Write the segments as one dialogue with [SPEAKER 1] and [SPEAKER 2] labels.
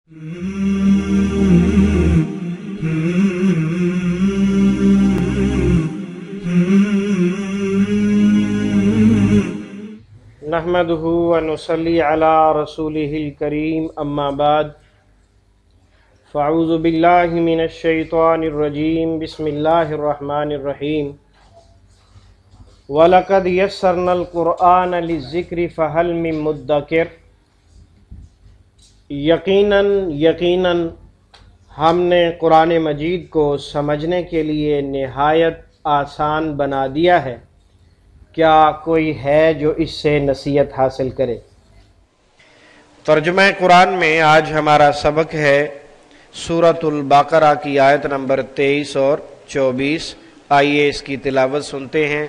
[SPEAKER 1] نحمدہ ونصلی علی رسولہ الکریم اما بعد فاعوذ باللہ من الشیطان الرجیم بسم اللہ الرحمن الرحیم وَلَقَدْ يَسَّرْنَا الْقُرْآنَ لِلذِّكْرِ فَهَلْ مِن مُدَّكِرٍ۔ یقیناً ہم نے قرآن مجید کو سمجھنے کے لیے نہایت آسان بنا دیا ہے، کیا کوئی ہے جو اس سے نصیحت حاصل کرے؟ ترجمہ قرآن میں آج ہمارا سبق ہے سورۃ البقرہ کی آیت نمبر 23 اور 24۔ آئیے اس کی تلاوت سنتے ہیں۔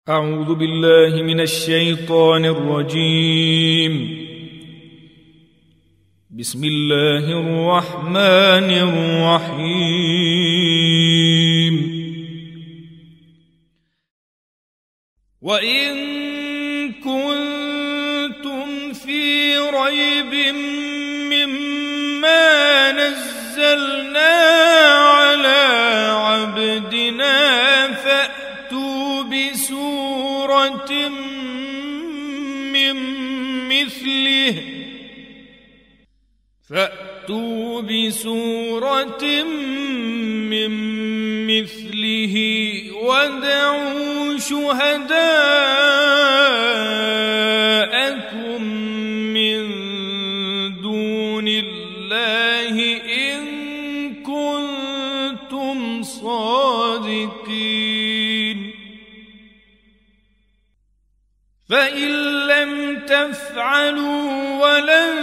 [SPEAKER 2] اعوذ باللہ من الشیطان الرجیم، بسم اللہ الرحمن الرحیم۔ وَإِن كُنتُمْ فِي رَيْبٍ مِّمَّا نَزَّلْنَا عَلَى عَبْدِنَا فَأْتُوا بسورة من مثله وادعوا شهداءكم من دون الله إن كنتم صادقين، فإن لم تفعلوا ولن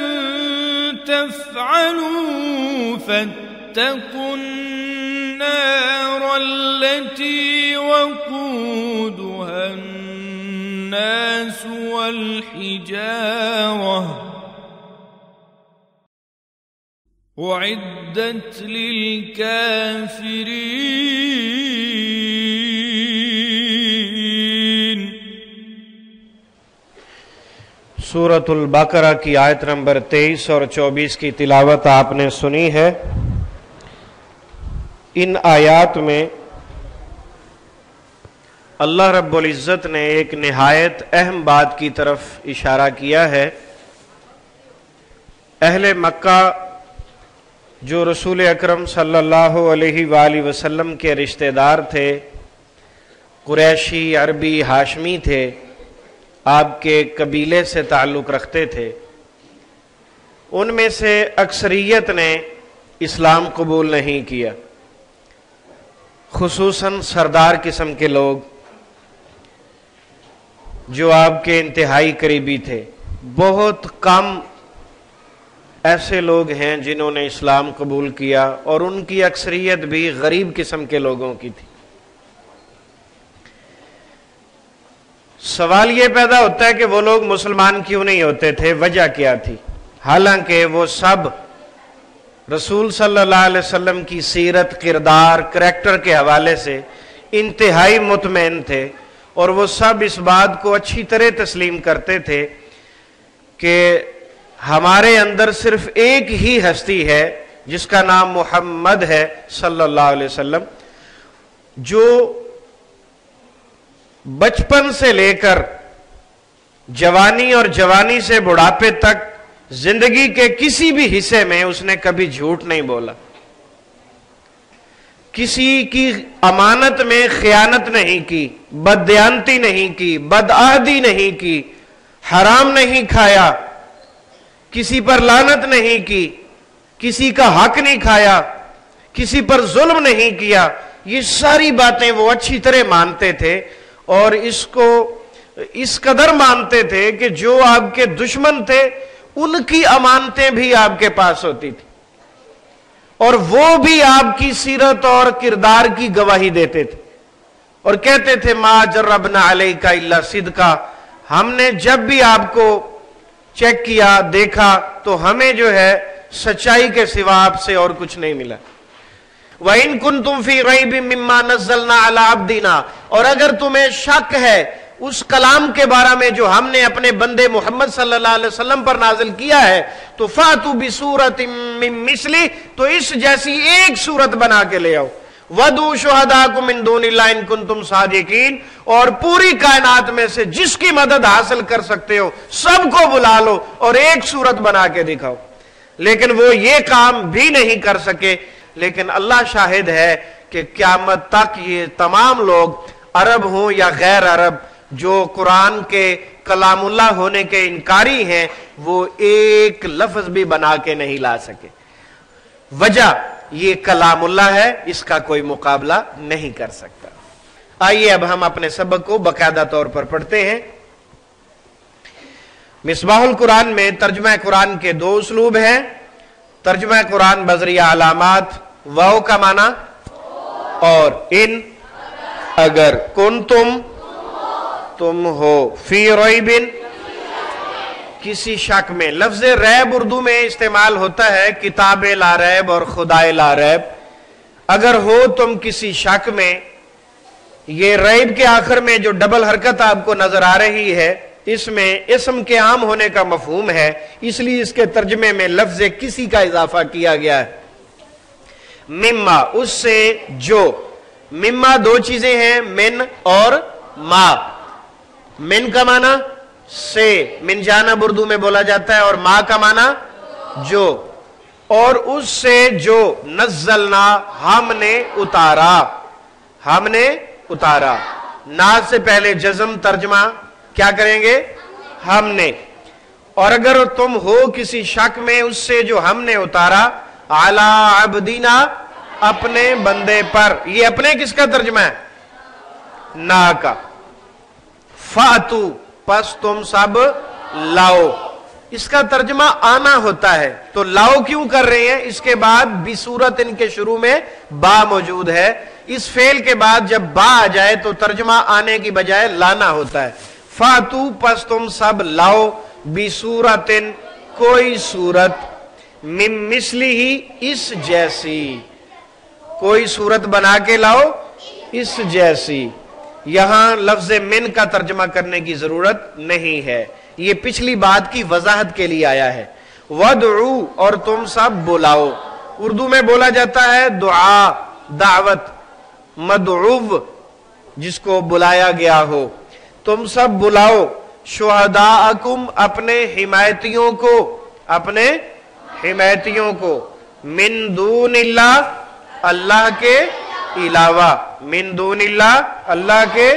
[SPEAKER 2] تفعلوا فاتقوا النار التي وقودها الناس والحجارة أعدت للكافرين۔
[SPEAKER 1] سورۃ البقرہ کی آیت نمبر 23 اور 24 کی تلاوت آپ نے سنی ہے۔ ان آیات میں اللہ رب العزت نے ایک نہایت اہم بات کی طرف اشارہ کیا ہے۔ اہل مکہ جو رسول اکرم صلی اللہ علیہ وآلہ وسلم کے رشتہ دار تھے، قریشی، عربی، ہاشمی تھے، آپ کے قبیلے سے تعلق رکھتے تھے، ان میں سے اکثریت نے اسلام قبول نہیں کیا، خصوصاً سردار قسم کے لوگ جو آپ کے انتہائی قریبی تھے۔ بہت کم ایسے لوگ ہیں جنہوں نے اسلام قبول کیا، اور ان کی اکثریت بھی غریب قسم کے لوگوں کی تھی۔ سوال یہ پیدا ہوتا ہے کہ وہ لوگ مسلمان کیوں نہیں ہوتے تھے، وجہ کیا تھی؟ حالانکہ وہ سب رسول صلی اللہ علیہ وسلم کی سیرت، کردار، کریکٹر کے حوالے سے انتہائی مطمئن تھے، اور وہ سب اس بات کو اچھی طرح تسلیم کرتے تھے کہ ہمارے اندر صرف ایک ہی ہستی ہے جس کا نام محمد ہے صلی اللہ علیہ وسلم، جو بچپن سے لے کر جوانی اور جوانی سے بڑھاپے تک زندگی کے کسی بھی حصے میں اس نے کبھی جھوٹ نہیں بولا، کسی کی امانت میں خیانت نہیں کی، بددیانتی نہیں کی، بدعہدی نہیں کی، حرام نہیں کھایا، کسی پر لعنت نہیں کی، کسی کا حق نہیں کھایا، کسی پر ظلم نہیں کیا۔ یہ ساری باتیں وہ اچھی طرح مانتے تھے، اور اس کو اس قدر مانتے تھے کہ جو آپ کے دشمن تھے ان کی امانتیں بھی آپ کے پاس ہوتی تھی، اور وہ بھی آپ کی سیرت اور کردار کی گواہی دیتے تھے، اور کہتے تھے ما جربنا علیک الا صدقا، ہم نے جب بھی آپ کو چیک کیا، دیکھا، تو ہمیں جو ہے سچائی کے سوا آپ سے اور کچھ نہیں ملا۔ وَإِن كُنتُمْ فِي رَيْبٍ مِّمَّا نَزَّلْنَا عَلَىٰ عَبْدِنَا، اور اگر تمہیں شک ہے اس کلام کے بارے میں جو ہم نے اپنے بندے محمد صلی اللہ علیہ وسلم پر نازل کیا ہے، تو فاتو بسورۃ من مثلہ، تو اس جیسی ایک سورت بنا کے لے آؤ، وَدُعُوا شُهَدَاءَكُم مِّن دُونِ اللَّهِ إِن كُنتُمْ صَادِقِينَ، اور پوری کائنات میں سے جس کی مدد حاصل کر سکتے ہو سب کو بلا لو اور ایک سورت بنا کے دکھاؤ۔ لیکن وہ یہ کام بھی نہیں کر سکے، لیکن اللہ شاہد ہے کہ قیامت تک یہ تمام لوگ، عرب ہوں یا غیر عرب، جو قرآن کے کلام اللہ ہونے کے انکاری ہیں، وہ ایک لفظ بھی بنا کے نہیں لا سکے۔ وجہ یہ کلام اللہ ہے، اس کا کوئی مقابلہ نہیں کر سکتا۔ آئیے اب ہم اپنے سبق کو باقاعدہ طور پر پڑھتے ہیں۔ مصباح القرآن میں ترجمہ قرآن کے دو اسلوب ہیں۔ ترجمہ قرآن بذریعہ علامات، واو کا معنی اور ان، اگر، کنتم تم ہو، فی ریب کسی شک میں۔ لفظ ریب اردو میں استعمال ہوتا ہے کتاب لا ریب اور خدائے لا ریب۔ اگر ہو تم کسی شک میں، یہ ریب کے آخر میں جو ڈبل حرکت آپ کو نظر آ رہی ہے، اس میں اسم کے عام ہونے کا مفہوم ہے، اس لیے اس کے ترجمے میں لفظ کسی کا اضافہ کیا گیا ہے۔ مما، اس سے جو۔ مما دو چیزیں ہیں، من اور ما۔ من کا معنی سے، من جانب اردو میں بولا جاتا ہے، اور ما کا معنی جو۔ اور اس سے جو نزلنا، ہم نے اتارا، ہم نے اتارا۔ نا سے پہلے جزم، ترجمہ کیا کریں گے؟ ہم نے۔ اور اگر تم ہو کسی شک میں، اس سے جو ہم نے اتارا، علی عبدنا، اپنے بندے پر۔ یہ اپنے کس کا ترجمہ ہے؟ نا کا۔ فاتو، پس تم سب لاؤ، اس کا ترجمہ آنا ہوتا ہے، تو لاؤ کیوں کر رہے ہیں؟ اس کے بعد بصورت ان کے شروع میں با موجود ہے، اس فعل کے بعد جب با آ جائے تو ترجمہ آنے کی بجائے لانا ہوتا ہے۔ فاتو، پس تم سب لاؤ، بصورت، کوئی صورت، من مثلہ، اس جیسی، کوئی صورت بنا کے لاؤ اس جیسی۔ یہاں لفظ من کا ترجمہ کرنے کی ضرورت نہیں ہے، یہ پچھلی بات کی وضاحت کے لیے آیا ہے۔ وَدْعُوا، اور تم سب بلاؤ۔ اردو میں بولا جاتا ہے دعا، دعوت، مدعو، جس کو بلایا گیا ہو۔ تم سب بلاؤ، شہداءکم، اپنے حمایتیوں کو، اپنے حمایتیوں کو، من دون اللہ، اللہ کے علاوہ، من دون اللہ، اللہ کے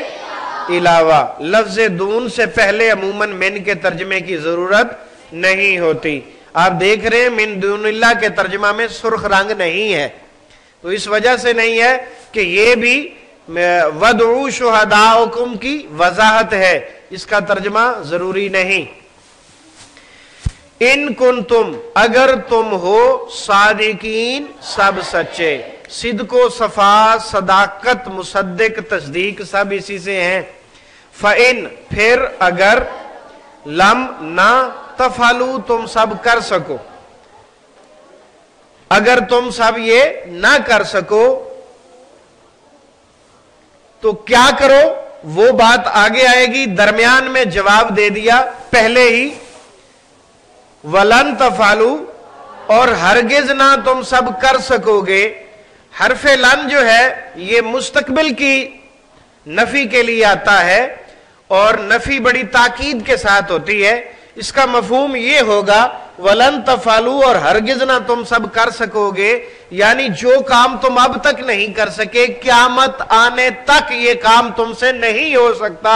[SPEAKER 1] علاوہ۔ لفظ دون سے پہلے عموماً من کے ترجمے کی ضرورت نہیں ہوتی۔ آپ دیکھ رہے ہیں من دون اللہ کے ترجمہ میں سرخ رنگ نہیں ہے، تو اس وجہ سے نہیں ہے کہ یہ بھی وَدْعُوا شُهَدَاءَكُمْ کی وضاحت ہے، اس کا ترجمہ ضروری نہیں۔ ان کنتم، اگر تم ہو، صادقین، سب سچے۔ صدق و صفا، صداقت، مصدق، تصدیق، سب اسی سے ہیں۔ فَإِن، پھر اگر، لم، نہ، تفعلوا، تم سب کر سکو، اگر تم سب یہ نہ کر سکو تو کیا کرو؟ وہ بات آگے آئے گی، درمیان میں جواب دے دیا پہلے ہی۔ وَلَن تَفْعَلُوا، اور ہرگز نہ تم سب کر سکو گے۔ حرف لن جو ہے یہ مستقبل کی نفی کے لیے آتا ہے، اور نفی بڑی تاکید کے ساتھ ہوتی ہے۔ اس کا مفہوم یہ ہوگا وَلَن تَفْعَلُوا، اور ہرگز نہ تم سب کر سکو گے، یعنی جو کام تم اب تک نہیں کر سکے، قیامت آنے تک یہ کام تم سے نہیں ہو سکتا۔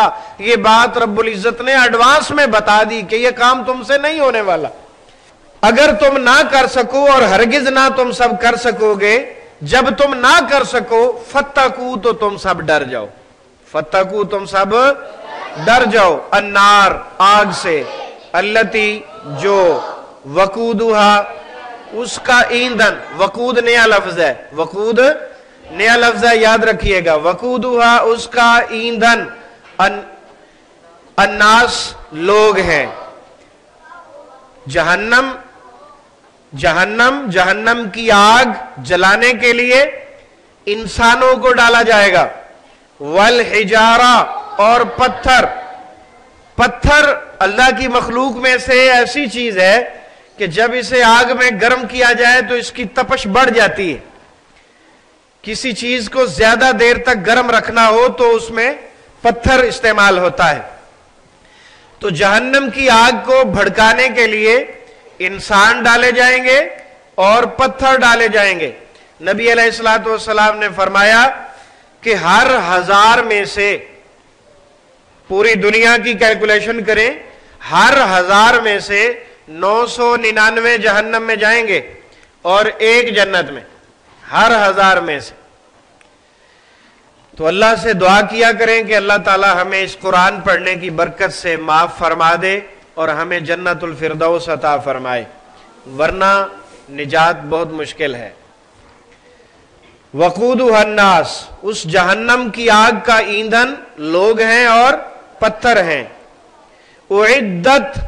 [SPEAKER 1] یہ بات رب العزت نے ایڈوانس میں بتا دی کہ یہ کام تم سے نہیں ہونے والا۔ اگر تم نہ کر سکو اور ہرگز نہ تم سب کر سکو گے، جب تم نہ کر سکو، فَاتَّقُوا، تو تم سب ڈر جاؤ، فَاتَّقُوا، تم سب ڈر جاؤ، النار، آگ سے، التی، جو، وقودھا، اس کا ایندھن۔ وقود نیا لفظ ہے، وقود نیا لفظ ہے، یاد رکھیے گا۔ وقودھا، اس کا ایندھن، الناس، لوگ ہیں۔ جہنم، جہنم کی آگ جلانے کے لیے انسانوں کو ڈالا جائے گا۔ والحجارہ، اور پتھر. پتھر اللہ کی مخلوق میں سے ایسی چیز ہے کہ جب اسے آگ میں گرم کیا جائے تو اس کی تپش بڑھ جاتی ہے. کسی چیز کو زیادہ دیر تک گرم رکھنا ہو تو اس میں پتھر استعمال ہوتا ہے. تو جہنم کی آگ کو بھڑکانے کے لیے انسان ڈالے جائیں گے اور پتھر ڈالے جائیں گے. نبی علیہ الصلوۃ والسلام نے فرمایا کہ ہر 1000 میں سے، پوری دنیا کی کیلکولیشن کریں، ہر 1000 میں سے 999 جہنم میں جائیں گے اور 1 جنت میں، ہر 1000 میں سے. تو اللہ سے دعا کیا کریں کہ اللہ تعالی ہمیں اس قرآن پڑھنے کی برکت سے معاف فرما دے اور ہمیں جنت الفردوس عطا فرمائے، ورنہ نجات بہت مشکل ہے. وقودها الناس، اس جہنم کی آگ کا ایندھن لوگ ہیں اور پتھر ہیں. اعدت،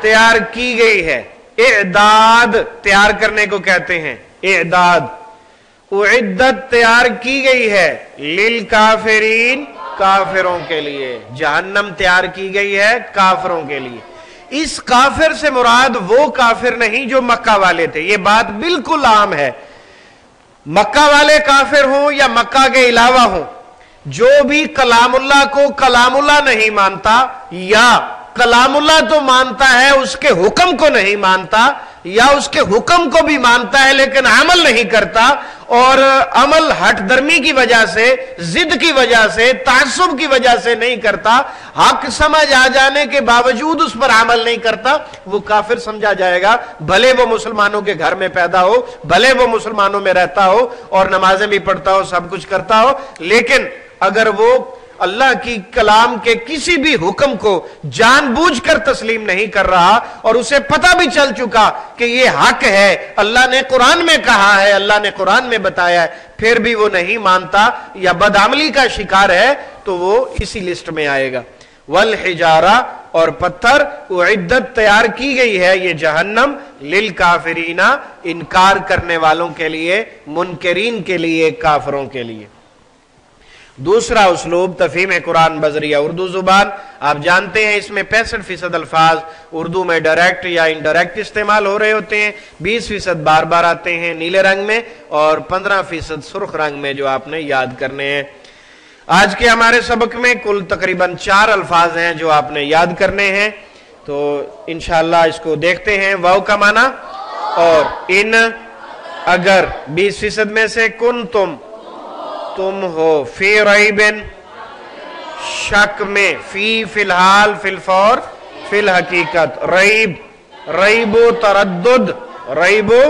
[SPEAKER 1] تیار کی گئی ہے. اعداد تیار کرنے کو کہتے ہیں، اعداد. اعدت تیار کی گئی ہے للکافرین، کافروں کے لیے. جہنم تیار کی گئی ہے کافروں کے لیے. اس کافر سے مراد وہ کافر نہیں جو مکہ والے تھے، یہ بات بالکل عام ہے. مکہ والے کافر ہوں یا مکہ کے علاوہ ہوں، جو بھی کلام اللہ کو کلام اللہ نہیں مانتا، یا کلام اللہ تو مانتا ہے اس کے حکم کو نہیں مانتا، یا اس کے حکم کو بھی مانتا ہے لیکن عمل نہیں کرتا، اور عمل ہٹ درمی کی وجہ سے، ضد کی وجہ سے، تعصب کی وجہ سے نہیں کرتا، حق سمجھ آ جانے کے باوجود اس پر عمل نہیں کرتا، وہ کافر سمجھا جائے گا. بھلے وہ مسلمانوں کے گھر میں پیدا ہو، بھلے وہ مسلمانوں میں رہتا ہو اور نمازیں بھی پڑھتا ہو، سب کچھ کرتا ہو، لیکن اگر وہ اللہ کی کلام کے کسی بھی حکم کو جان بوجھ کر تسلیم نہیں کر رہا اور اسے پتہ بھی چل چکا کہ یہ حق ہے، اللہ نے قرآن میں کہا ہے، اللہ نے قرآن میں بتایا ہے، پھر بھی وہ نہیں مانتا یا بدعملی کا شکار ہے، تو وہ اسی لسٹ میں آئے گا. والحجارہ، اور پتھر. اعدت تیار کی گئی ہے یہ جہنم للکافرین، انکار کرنے والوں کے لیے، منکرین کے لیے، کافروں کے لیے. دوسرا اسلوب تفہیم قرآن بذریعہ اردو زبان. آپ جانتے ہیں اس میں 65% الفاظ اردو میں ڈائریکٹ یا انڈائریکٹ استعمال ہو رہے ہوتے ہیں، 20% بار بار آتے ہیں نیلے رنگ میں، اور 15% سرخ رنگ میں جو آپ نے یاد کرنے ہیں. آج کے ہمارے سبق میں کل تقریباً 4 الفاظ ہیں جو آپ نے یاد کرنے ہیں. تو انشاءاللہ اس کو دیکھتے ہیں. واو کا معنی اور ان، اگر. 20% میں سے کن تم ہو. فی ریبن، شک میں. فی الحال، فی الفور، فی الحقیقت. ریب، ریب و تردد، ریب و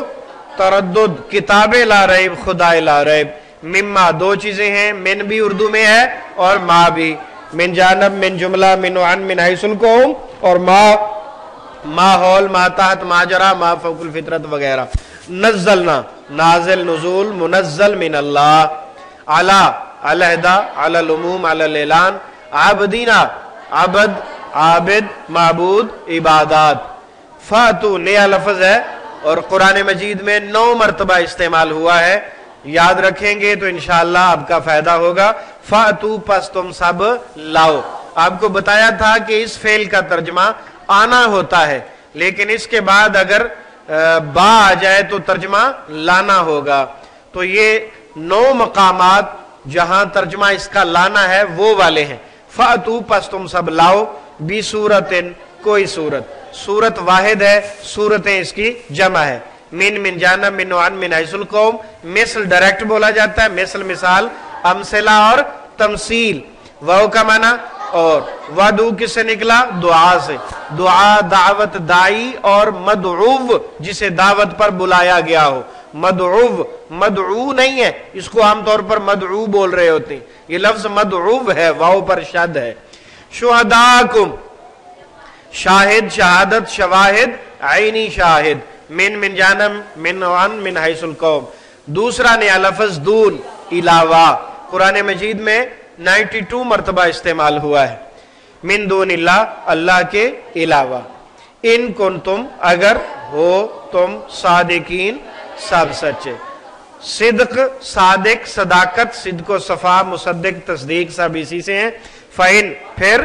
[SPEAKER 1] تردد. کتاب لا ریب، خدا لا ریب. مما، 2 چیزیں ہیں، من بھی اردو میں ہے اور ما بھی. من جانب، من جملہ، من عن، من حیث القوم، اور ماحول، ما تحت، ماجرا، ما فوق الفطرت وغیرہ. نزلنا، نازل، نزول، منزل من اللہ. علی، علیحدہ، علی العموم، علی الاعلان. عابدینہ، عبد، عابد، معبود، عبادات. فاتو نیا لفظ ہے اور قرآن مجید میں 9 مرتبہ استعمال ہوا ہے. یاد رکھیں گے تو انشاءاللہ آپ کا فائدہ ہوگا. فاتو، پس تم سب لاؤ. آپ کو بتایا تھا کہ اس فعل کا ترجمہ آنا ہوتا ہے، لیکن اس کے بعد اگر با آ جائے تو ترجمہ لانا ہوگا. تو یہ 9 مقامات جہاں ترجمہ اس کا لانا ہے وہ والے ہیں. فاتو، پس تم سب لاؤ. بی صورتن، کوئی صورت. صورت واحد ہے، صورتیں اس کی جمع ہے. من جانب، من عن، من حیث القوم. مثل ڈائریکٹ بولا جاتا ہے، مثل مثال، امثلہ اور تمثیل. واو کا معنی اور. ودعو کس سے نکلا؟ دعا سے. دعا، دعوت، دائی اور مدعو جسے دعوت پر بلایا گیا ہو. مدعو، مدعو نہیں ہے، اس کو عام طور پر مدعو بول رہے ہوتے ہیں، یہ لفظ مدعو ہے، واو پر شد ہے. شہداکم، شاہد، شہادت، شواہد، عینی شاہد. من جانب، من عن، من حیث القوم. دوسرا نیا لفظ دون، علاوہ. قرآن مجید میں 92 مرتبہ استعمال ہوا ہے. من دون اللہ، اللہ کے علاوہ. ان کنتم، اگر ہو تم، صادقین، سب سچے. صدق، صادق، صداقت، صدق و صفا، مصدق، تصدیق، سب اسی سے ہیں. فَإِن پھر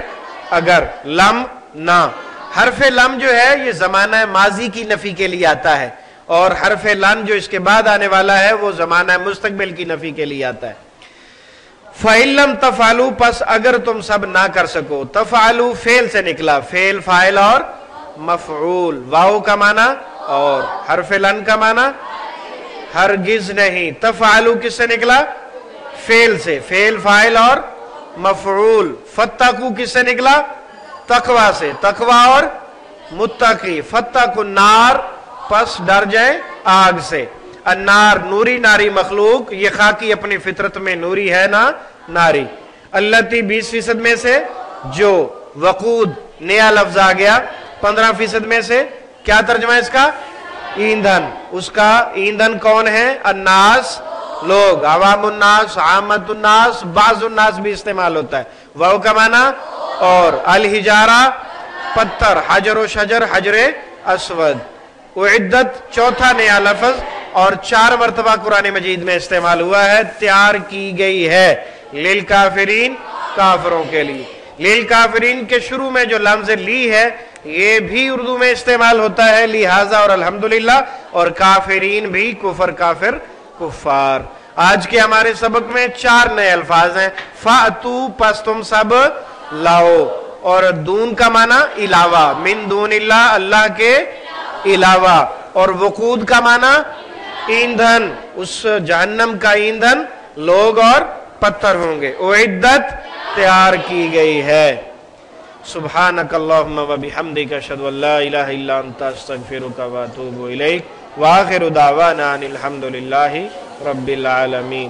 [SPEAKER 1] اگر، لم نہ، حرف لم جو ہے یہ زمانہ ماضی کی نفی کے لیے آتا ہے، اور حرف لن جو اس کے بعد آنے والا ہے وہ زمانہ مستقبل کی نفی کے لیے آتا ہے۔ فَإِن لَمْ تَفْعَلُوا پس اگر تم سب نہ کر سکو، تفعلوا فعل سے نکلا، فعل فاعل اور مفعول، واو کا معنی اور، حرف لن کا معنی ہرگز نہیں، تفعلوا کس سے نکلا؟ فعل سے، فعل فاعل اور مفعول، فتقوا کس سے نکلا؟ تقوی سے، تقوی اور متقی، فتقوا النار پس ڈر جائے آگ سے، النار نوری ناری مخلوق، یہ خاکی اپنی فطرت میں نوری ہے نہ ناری، اللتی 20% میں سے جو، وقود نیا لفظ آ گیا 15% میں سے، کیا ترجمہ ہے اس کا؟ ایندھن، اس کا ایندھن کون ہے؟ الناس لوگ، عوام الناس، عامت الناس، بعض الناس بھی استعمال ہوتا ہے، واو کا معنی اور، الحجارہ پتھر، حجر و شجر حجر اسود، اعدت چوتھا نیا لفظ اور 4 مرتبہ قرآن مجید میں استعمال ہوا ہے، تیار کی گئی ہے، للکافرین کافروں کے لیے، للکافرین کے شروع میں جو لفظ لی ہے یہ بھی اردو میں استعمال ہوتا ہے، لہذا اور الحمدللہ، اور کافرین بھی کفر کافر کفار۔ آج کے ہمارے سبق میں 4 نئے الفاظ ہیں، فَأْتُوا پس تم سب لاؤ، اور دون کا معنی علاوہ، من دون اللہ اللہ کے علاوہ، اور وقود کا معنی ایندھن، اس جہنم کا ایندھن لوگ اور پتھر ہوں گے، اعدت تیار کی گئی ہے۔ سبحانک اللہم و بحمدک اشہد ان لا الہ الا انت استغفرک و اتوب الیک، وآخر دعوانا ان الحمدللہ رب العالمین۔